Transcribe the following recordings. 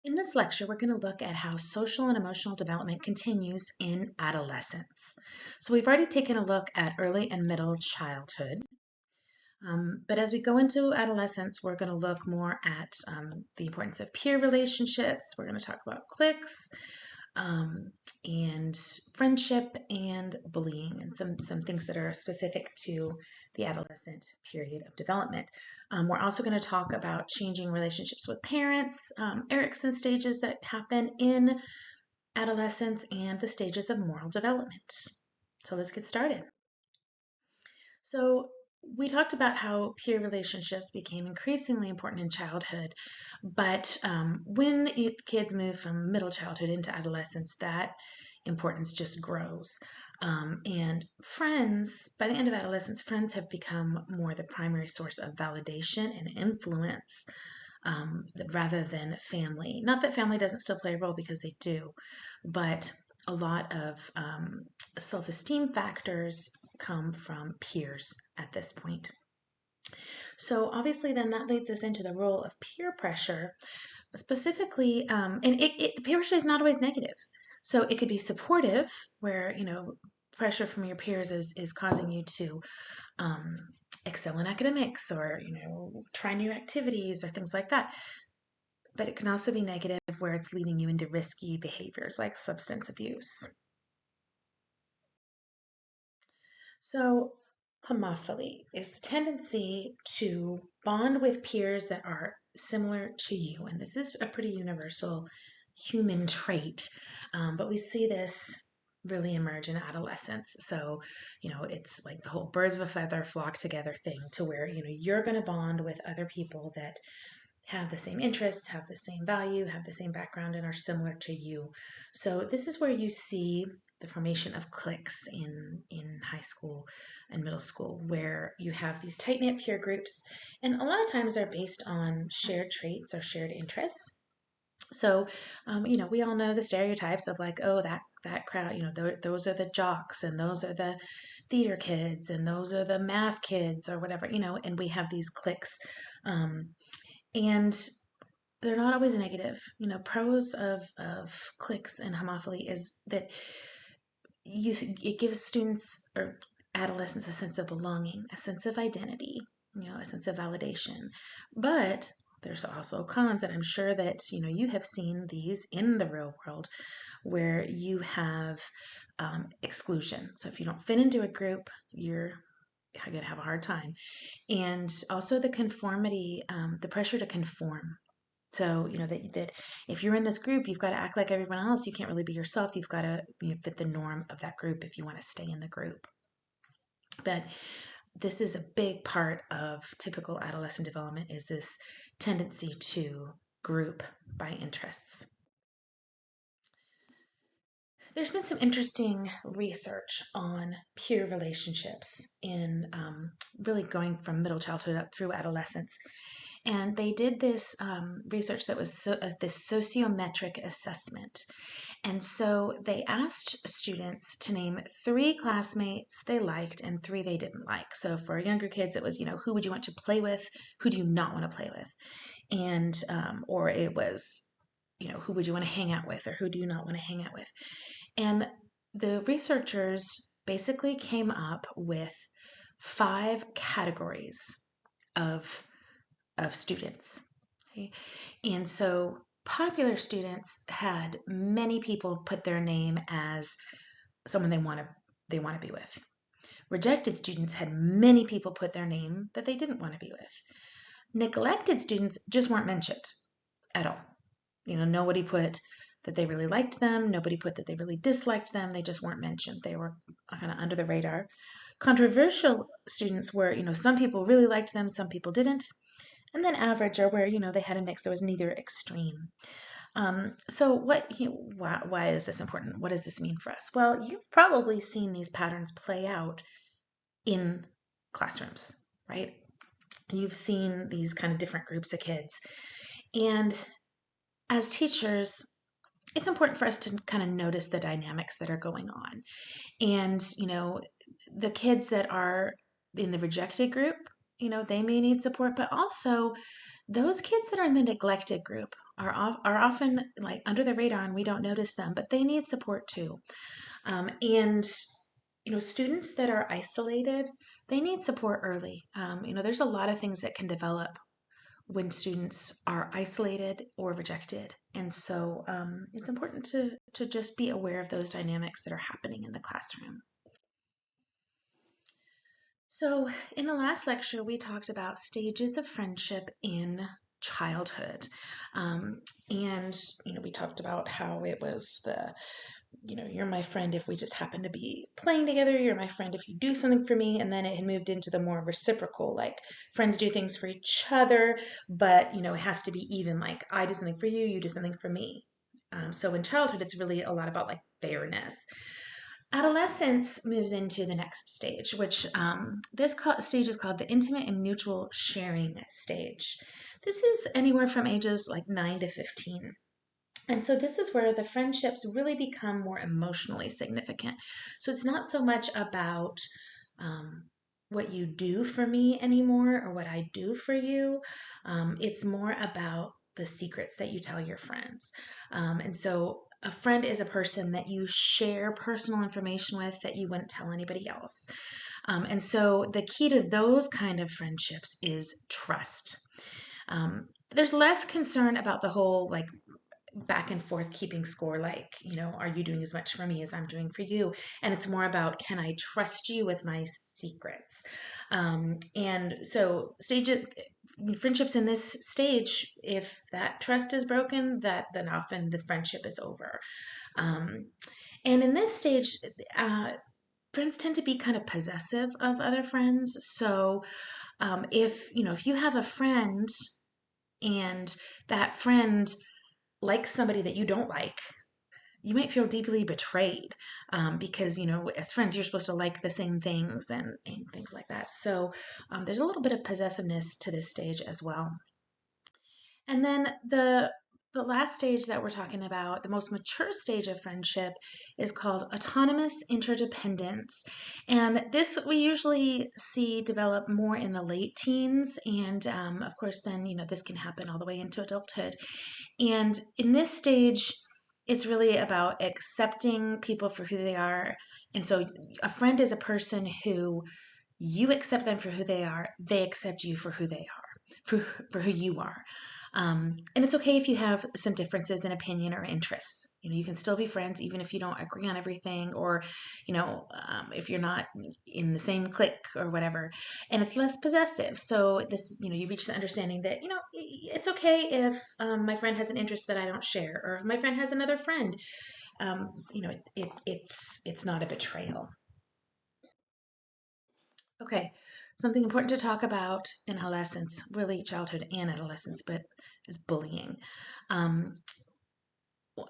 In this lecture, we're going to look at how social and emotional development continues in adolescence. So we've already taken a look at early and middle childhood, but as we go into adolescence, we're going to look more at the importance of peer relationships. We're going to talk about cliques, um, and friendship and bullying, and some things that are specific to the adolescent period of development. We're also going to talk about changing relationships with parents, Erikson stages that happen in adolescence, and the stages of moral development. So let's get started. So we talked about how peer relationships became increasingly important in childhood, but when kids move from middle childhood into adolescence, that importance just grows. And friends, by the end of adolescence, friends have become more the primary source of validation and influence, rather than family. Not that family doesn't still play a role, because they do, but a lot of self-esteem factors come from peers at this point. So obviously then that leads us into the role of peer pressure, specifically, peer pressure is not always negative. So it could be supportive, where, pressure from your peers is causing you to excel in academics, or, try new activities or things like that. But it can also be negative, where it's leading you into risky behaviors like substance abuse. So, homophily is the tendency to bond with peers that are similar to you. And this is a pretty universal human trait, but we see this really emerge in adolescence. So, it's like the whole birds of a feather flock together thing, to where, you're going to bond with other people that have the same interests, have the same value, have the same background, and are similar to you. So this is where you see the formation of cliques in high school and middle school, where you have these tight-knit peer groups, and a lot of times they're based on shared traits or shared interests. So, we all know the stereotypes of, like, oh, that crowd, those are the jocks, and those are the theater kids, and those are the math kids, or whatever, and we have these cliques. And they're not always negative. Pros of cliques and homophily is that it gives students or adolescents a sense of belonging, a sense of identity, a sense of validation. But there's also cons, and I'm sure that you have seen these in the real world, where you have exclusion. So if you don't fit into a group, you're going to have a hard time. And also the conformity, the pressure to conform. So, that if you're in this group, you've got to act like everyone else. You can't really be yourself. You've got to fit the norm of that group if you want to stay in the group. But this is a big part of typical adolescent development, is this tendency to group by interests. There's been some interesting research on peer relationships in really going from middle childhood up through adolescence. And they did this research that was this sociometric assessment. And so they asked students to name 3 classmates they liked and 3 they didn't like. So for younger kids, it was, who would you want to play with? Who do you not want to play with? And, or it was, who would you want to hang out with, or who do you not want to hang out with? And the researchers basically came up with 5 categories of students. Okay? And so popular students had many people put their name as someone they want to be with. Rejected students had many people put their name that they didn't want to be with. Neglected students just weren't mentioned at all. Nobody put that they really liked them. Nobody put that they really disliked them. They just weren't mentioned. They were kind of under the radar. Controversial students were, some people really liked them, some people didn't. And then average, or where, they had a mix. There was neither extreme. So why is this important? What does this mean for us? Well, you've probably seen these patterns play out in classrooms, right? You've seen these kind of different groups of kids. And as teachers, it's important for us to kind of notice the dynamics that are going on. And, the kids that are in the rejected group, they may need support, but also Those kids that are in the neglected group are often like under the radar and we don't notice them, but they need support too. And students that are isolated, they need support early. There's a lot of things that can develop when students are isolated or rejected. And so it's important to just be aware of those dynamics that are happening in the classroom. So in the last lecture, we talked about stages of friendship in childhood. And we talked about how it was you're my friend if we just happen to be playing together, you're my friend if you do something for me, and then it had moved into the more reciprocal, like friends do things for each other, but it has to be even, like I do something for you, you do something for me. So in childhood, it's really a lot about like fairness. Adolescence moves into the next stage, which stage is called the intimate and mutual sharing stage. This is anywhere from ages like 9 to 15. And so this is where the friendships really become more emotionally significant. So it's not so much about what you do for me anymore or what I do for you. It's more about the secrets that you tell your friends. And so a friend is a person that you share personal information with that you wouldn't tell anybody else. And so the key to those kind of friendships is trust. There's less concern about the whole like back and forth keeping score, like, are you doing as much for me as I'm doing for you? And it's more about, can I trust you with my secrets? And so friendships in this stage, if that trust is broken, then often the friendship is over. And in this stage, friends tend to be kind of possessive of other friends. So if you have a friend and that friend like somebody that you don't like, you might feel deeply betrayed because, as friends, you're supposed to like the same things and things like that. So there's a little bit of possessiveness to this stage as well. And then the last stage that we're talking about, the most mature stage of friendship, is called autonomous interdependence. And this we usually see develop more in the late teens. And of course, then, this can happen all the way into adulthood. And in this stage, it's really about accepting people for who they are. And so a friend is a person who you accept them for who they are, they accept you for who they are, for who you are. And it's okay if you have some differences in opinion or interests. You can still be friends even if you don't agree on everything, or if you're not in the same clique or whatever. And it's less possessive. So this, you reach the understanding that it's okay if my friend has an interest that I don't share, or if my friend has another friend. It's not a betrayal. Okay, something important to talk about in adolescence, really childhood and adolescence, but is bullying. Um,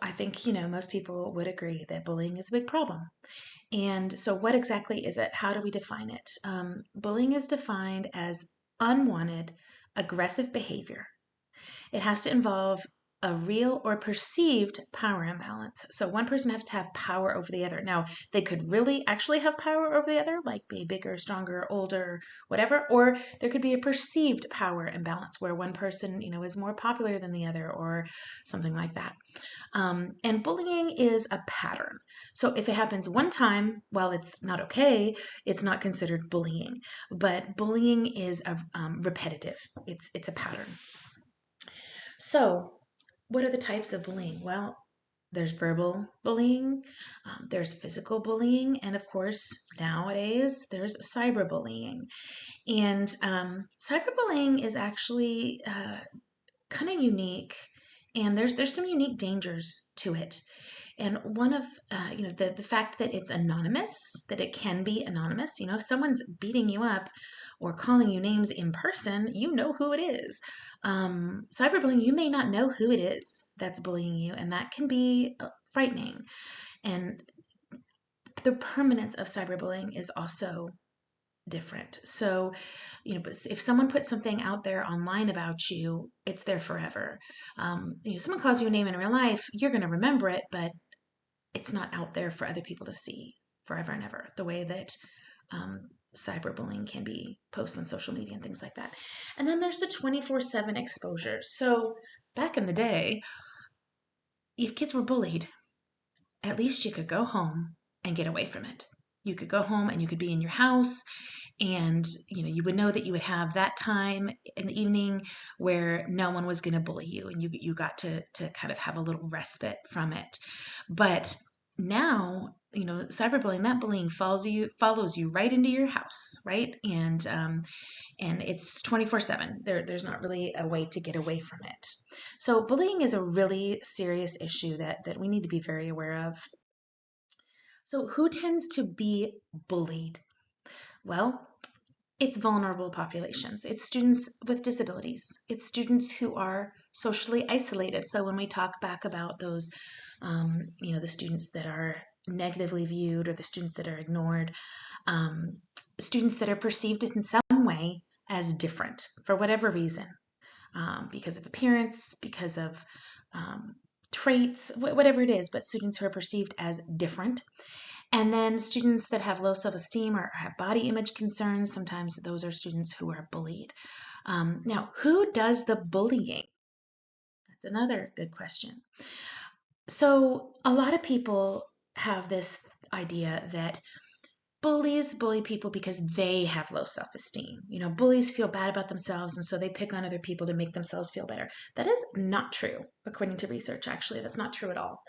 I think, most people would agree that bullying is a big problem. And so what exactly is it? How do we define it? Bullying is defined as unwanted, aggressive behavior. It has to involve a real or perceived power imbalance. So one person has to have power over the other. Now, they could really actually have power over the other, like be bigger, stronger, older, whatever, or there could be a perceived power imbalance where one person, is more popular than the other or something like that. And bullying is a pattern. So if it happens one time, while it's not okay, it's not considered bullying. But bullying is repetitive. It's a pattern. So what are the types of bullying? Well, there's verbal bullying, there's physical bullying, and of course, nowadays, there's cyberbullying. And cyberbullying is actually kind of unique, and there's some unique dangers to it. And one of the fact that it's anonymous, that it can be anonymous. If someone's beating you up or calling you names in person, you know who it is. Cyberbullying, you may not know who it is that's bullying you, and that can be frightening. And the permanence of cyberbullying is also different. So, but if someone puts something out there online about you, it's there forever. Someone calls you a name in real life, you're going to remember it, but it's not out there for other people to see forever and ever, the way that cyberbullying can be posts on social media and things like that. And then there's the 24/7 exposure. So back in the day, if kids were bullied, at least you could go home and get away from it. You could go home and you could be in your house, and you would know that you would have that time in the evening where no one was going to bully you, and you got to kind of have a little respite from it. But now, cyberbullying, that bullying follows you right into your house, right? And it's 24/7. There's not really a way to get away from it. So bullying is a really serious issue that we need to be very aware of. So who tends to be bullied? Well, it's vulnerable populations. It's students with disabilities. It's students who are socially isolated. So when we talk back about those, the students that are negatively viewed or the students that are ignored, students that are perceived in some way as different for whatever reason, because of appearance, because of traits, whatever it is, but students who are perceived as different. And then students that have low self-esteem or have body image concerns, sometimes those are students who are bullied. Now, who does the bullying? That's another good question. So a lot of people have this idea that bullies bully people because they have low self-esteem. Bullies feel bad about themselves, and so they pick on other people to make themselves feel better. That is not true, according to research. Actually, that's not true at all.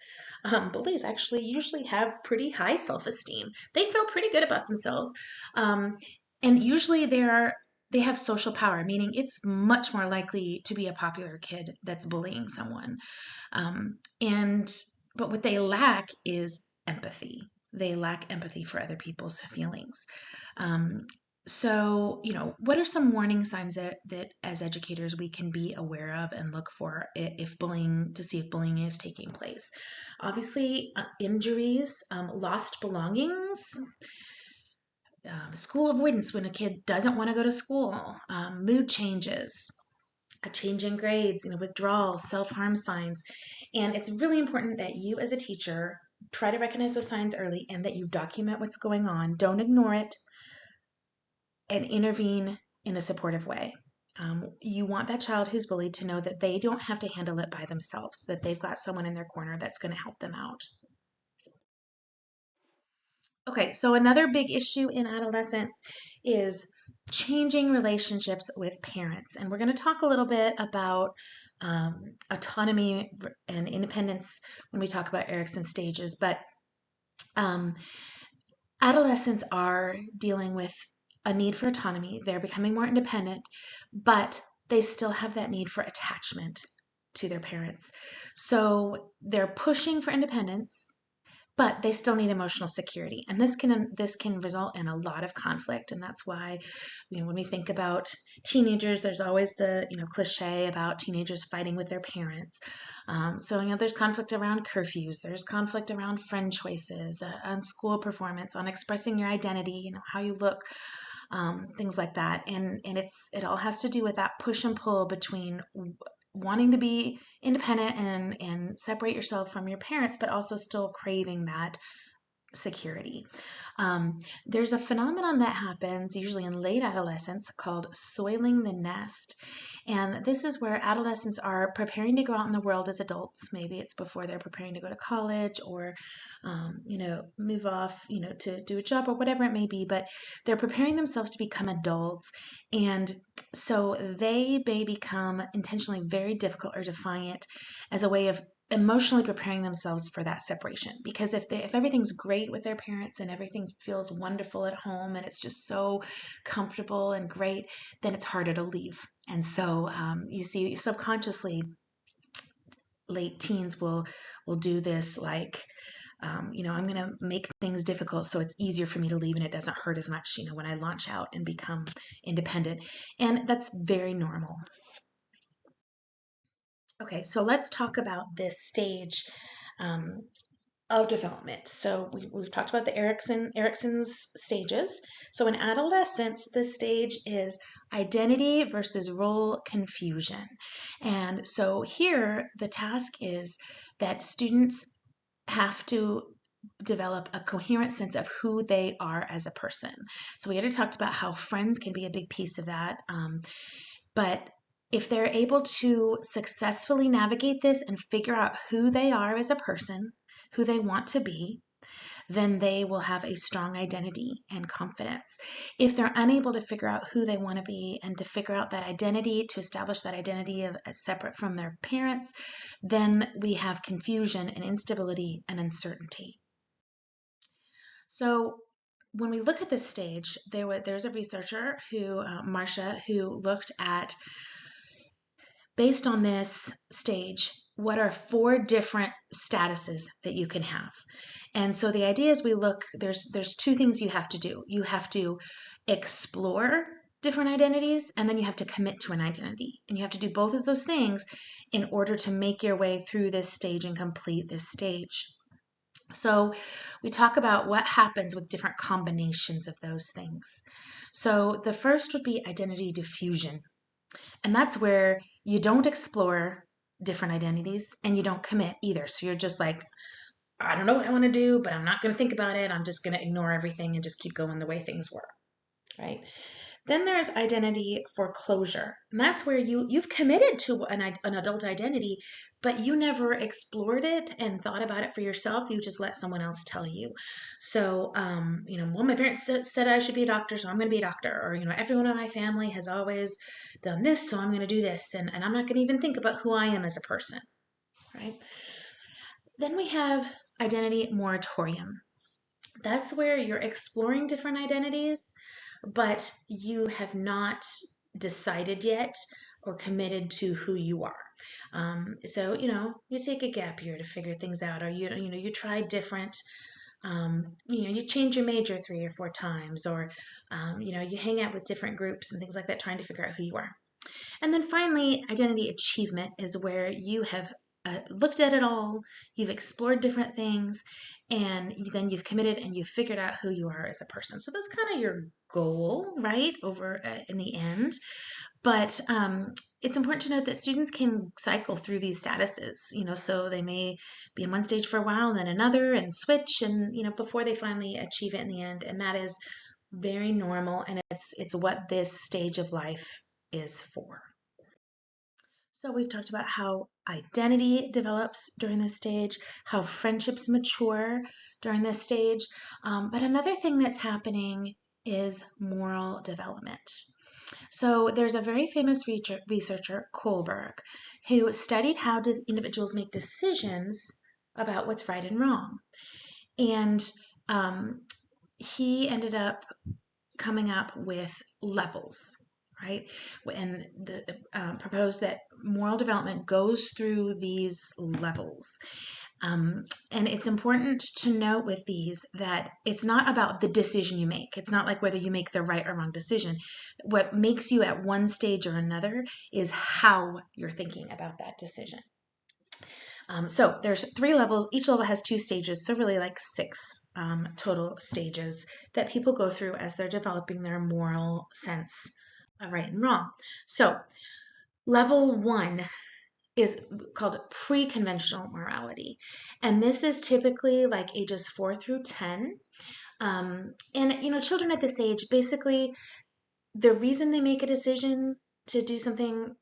Bullies actually usually have pretty high self-esteem. They feel pretty good about themselves, and usually they have social power, meaning it's much more likely to be a popular kid that's bullying someone. But what they lack is empathy. They lack empathy for other people's feelings. So, what are some warning signs that as educators we can be aware of and look for to see if bullying is taking place? Obviously, injuries, lost belongings, school avoidance when a kid doesn't want to go to school, mood changes, a change in grades, withdrawal, self-harm signs. And it's really important that you as a teacher try to recognize those signs early and that you document what's going on. Don't ignore it, and intervene in a supportive way. You want that child who's bullied to know that they don't have to handle it by themselves, that they've got someone in their corner that's going to help them out. Okay, so another big issue in adolescence is changing relationships with parents. And we're going to talk a little bit about autonomy and independence when we talk about Erikson's stages. But adolescents are dealing with a need for autonomy. They're becoming more independent, but they still have that need for attachment to their parents. So they're pushing for independence, but they still need emotional security, and this can result in a lot of conflict. And that's why, when we think about teenagers, there's always the cliche about teenagers fighting with their parents. So there's conflict around curfews, there's conflict around friend choices, on school performance, on expressing your identity, how you look, things like that. And it all has to do with that push and pull between wanting to be independent and separate yourself from your parents, but also still craving that security. There's a phenomenon that happens usually in late adolescence called soiling the nest. And this is where adolescents are preparing to go out in the world as adults. Maybe it's before they're preparing to go to college or, move off, to do a job or whatever it may be, but they're preparing themselves to become adults. And so they may become intentionally very difficult or defiant as a way of emotionally preparing themselves for that separation. Because if everything's great with their parents and everything feels wonderful at home and it's just so comfortable and great, then it's harder to leave. And so you see subconsciously late teens will do this, like I'm going to make things difficult so it's easier for me to leave and it doesn't hurt as much when I launch out and become independent. And that's very normal. Okay, so let's talk about this stage of development. So we've talked about the Erikson's stages. So in adolescence, this stage is identity versus role confusion. And so here the task is that students have to develop a coherent sense of who they are as a person. So we already talked about how friends can be a big piece of that. But if they're able to successfully navigate this and figure out who they are as a person, who they want to be, then they will have a strong identity and confidence. If they're unable to figure out who they want to be and to figure out that identity, to establish that identity as separate from their parents, then we have confusion and instability and uncertainty. So when we look at this stage, there's a researcher Marcia, who looked at, based on this stage, what are 4 different statuses that you can have. And so the idea is there's 2 things you have to do. You have to explore different identities, and then you have to commit to an identity. And you have to do both of those things in order to make your way through this stage and complete this stage. So we talk about what happens with different combinations of those things. So the first would be identity diffusion. And that's where you don't explore different identities and you don't commit either. So you're just like, I don't know what I want to do, but I'm not going to think about it. I'm just going to ignore everything and just keep going the way things were, right? Then there's identity foreclosure. And that's where you've committed to an adult identity, but you never explored it and thought about it for yourself. You just let someone else tell you. So, well, my parents said I should be a doctor, so I'm going to be a doctor. Or, everyone in my family has always done this, so I'm going to do this. And I'm not going to even think about who I am as a person, right? Then we have identity moratorium. That's where you're exploring different identities, but you have not decided yet or committed to who you are. So, you take a gap year to figure things out, or you try different. You change your major 3 or 4 times, or you hang out with different groups and things like that, trying to figure out who you are. And then finally, identity achievement is where you have looked at it all, you've explored different things, and then you've committed and you've figured out who you are as a person. So that's kind of your goal, right, over in the end. But it's important to note that students can cycle through these statuses, so they may be in one stage for a while and then another and switch, and before they finally achieve it in the end. And that is very normal, and it's what this stage of life is for. So we've talked about how identity develops during this stage, how friendships mature during this stage. But another thing that's happening is moral development. So there's a very famous researcher, Kohlberg, who studied how individuals make decisions about what's right and wrong. And he ended up coming up with levels, right? And proposed that moral development goes through these levels. And it's important to note with these that it's not about the decision you make. It's not like whether you make the right or wrong decision. What makes you at one stage or another is how you're thinking about that decision. So there's 3 levels. Each level has 2 stages, so really like 6 total stages that people go through as they're developing their moral sense of right and wrong. So level 1 is called pre-conventional morality, and this is typically like ages 4 through 10. And children at this age, basically, the reason they make a decision to do something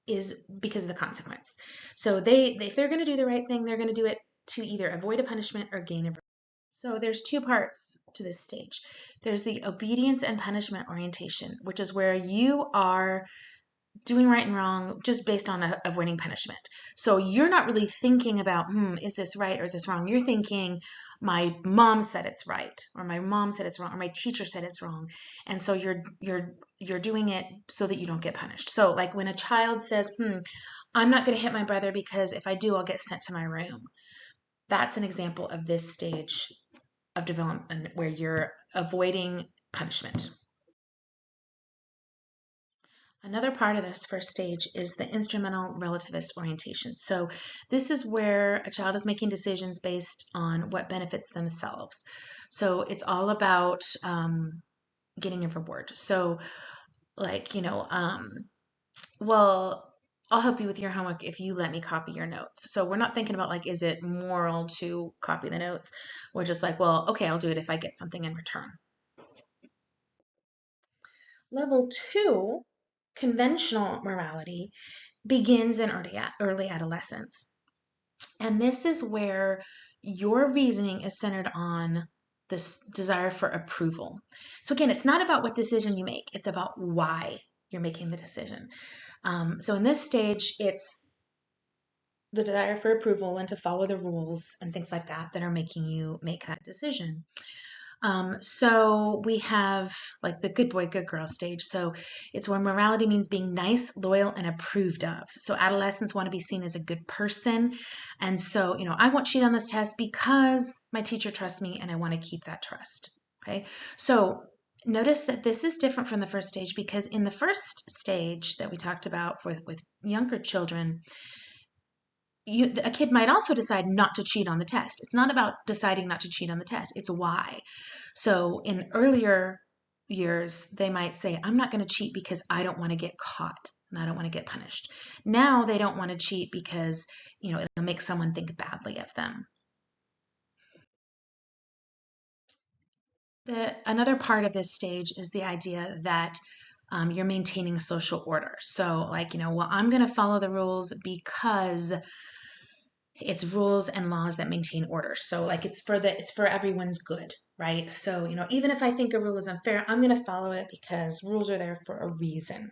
is because of the consequence. So if they're going to do the right thing, they're going to do it to either avoid a punishment or gain a reward. So there's 2 parts to this stage. There's the obedience and punishment orientation, which is where you are doing right and wrong just based on avoiding punishment. So you're not really thinking about, is this right or is this wrong? You're thinking, my mom said it's right, or my mom said it's wrong, or my teacher said it's wrong. And so you're doing it so that you don't get punished. So like when a child says, I'm not going to hit my brother because if I do, I'll get sent to my room. That's an example of this stage of development where you're avoiding punishment. Another part of this first stage is the instrumental relativist orientation. So this is where a child is making decisions based on what benefits themselves. So it's all about getting a reward. So like, well, I'll help you with your homework if you let me copy your notes. So we're not thinking about like, is it moral to copy the notes? We're just like, well, okay, I'll do it if I get something in return. Level two, conventional morality, begins in early adolescence. And this is where your reasoning is centered on this desire for approval. So again, it's not about what decision you make, it's about why you're making the decision. So in this stage, it's the desire for approval and to follow the rules and things like that that are making you make that decision. So we have like the good boy, good girl stage. So it's where morality means being nice, loyal, and approved of. So adolescents want to be seen as a good person. And so, I won't cheat on this test because my teacher trusts me and I want to keep that trust. Okay. So notice that this is different from the first stage because in the first stage that we talked about with younger children, a kid might also decide not to cheat on the test. It's not about deciding not to cheat on the test. It's why. So in earlier years, they might say, I'm not going to cheat because I don't want to get caught and I don't want to get punished. Now they don't want to cheat because, it'll make someone think badly of them. Another part of this stage is the idea that you're maintaining social order. So like, well, I'm going to follow the rules because it's rules and laws that maintain order. So like it's for everyone's good, right? So, even if I think a rule is unfair, I'm going to follow it because rules are there for a reason.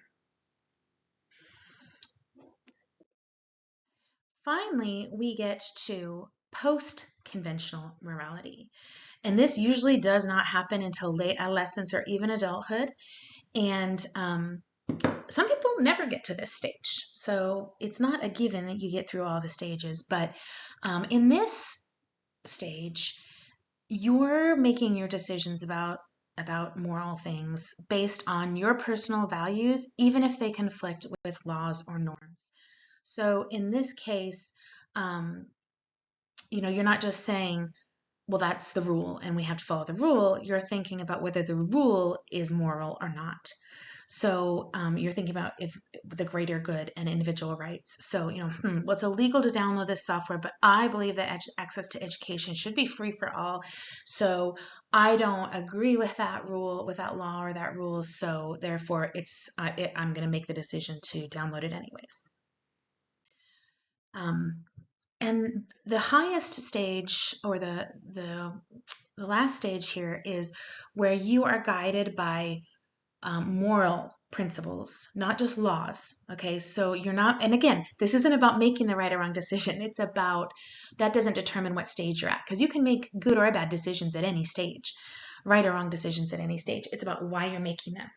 Finally, we get to post-conventional morality. And this usually does not happen until late adolescence or even adulthood. And some people never get to this stage. So it's not a given that you get through all the stages. But in this stage, you're making your decisions about moral things based on your personal values, even if they conflict with laws or norms. So in this case, you're not just saying, well, that's the rule and we have to follow the rule. You're thinking about whether the rule is moral or not. So you're thinking about if the greater good and individual rights. So, well, it's illegal to download this software, but I believe that access to education should be free for all. So I don't agree with that rule, with that law or that rule. So therefore, I'm going to make the decision to download it anyways. And the highest stage, or the last stage here, is where you are guided by moral principles, not just laws. Okay, so you're not, and again, this isn't about making the right or wrong decision. It's about, that doesn't determine what stage you're at, because you can make good or bad decisions at any stage, right or wrong decisions at any stage. It's about why you're making them.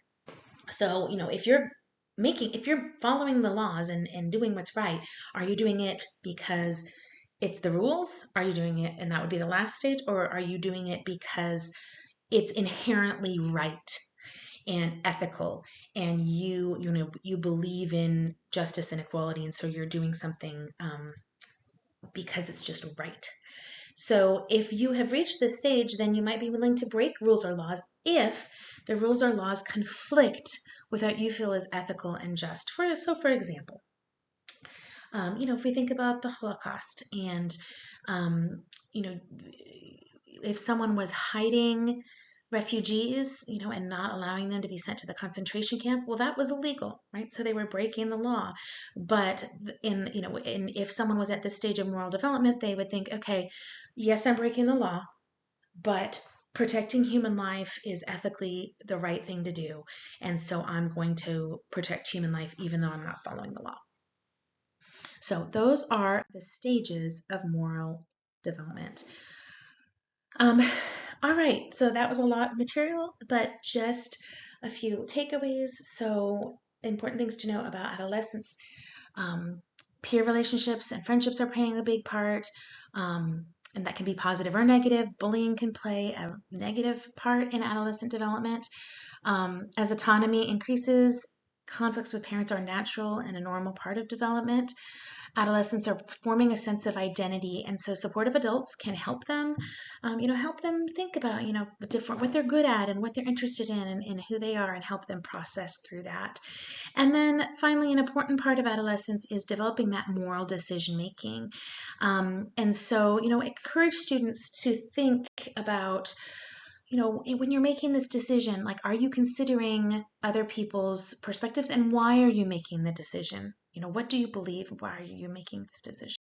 So, if you're following the laws and doing what's right, are you doing it because it's the rules? Are you doing it, and that would be the last stage, or are you doing it because it's inherently right and ethical, and you believe in justice and equality, and so you're doing something because it's just right? So if you have reached this stage, then you might be willing to break rules or laws if the rules or laws conflict with what you feel is ethical and just. For example, if we think about the Holocaust and, if someone was hiding refugees, and not allowing them to be sent to the concentration camp, well, that was illegal, right? So they were breaking the law. But if someone was at this stage of moral development, they would think, okay, yes, I'm breaking the law, but protecting human life is ethically the right thing to do. And so I'm going to protect human life even though I'm not following the law. So those are the stages of moral development. All right, so that was a lot of material, but just a few takeaways. So important things to know about adolescence. Peer relationships and friendships are playing a big part, and that can be positive or negative. Bullying can play a negative part in adolescent development. As autonomy increases, conflicts with parents are natural and a normal part of development. Adolescents are forming a sense of identity, and so supportive adults can help them, help them think about, different what they're good at and what they're interested in, and who they are, and help them process through that. And then finally, an important part of adolescence is developing that moral decision making. And so, encourage students to think about, when you're making this decision, like, are you considering other people's perspectives, and why are you making the decision? What do you believe? Why are you making this decision?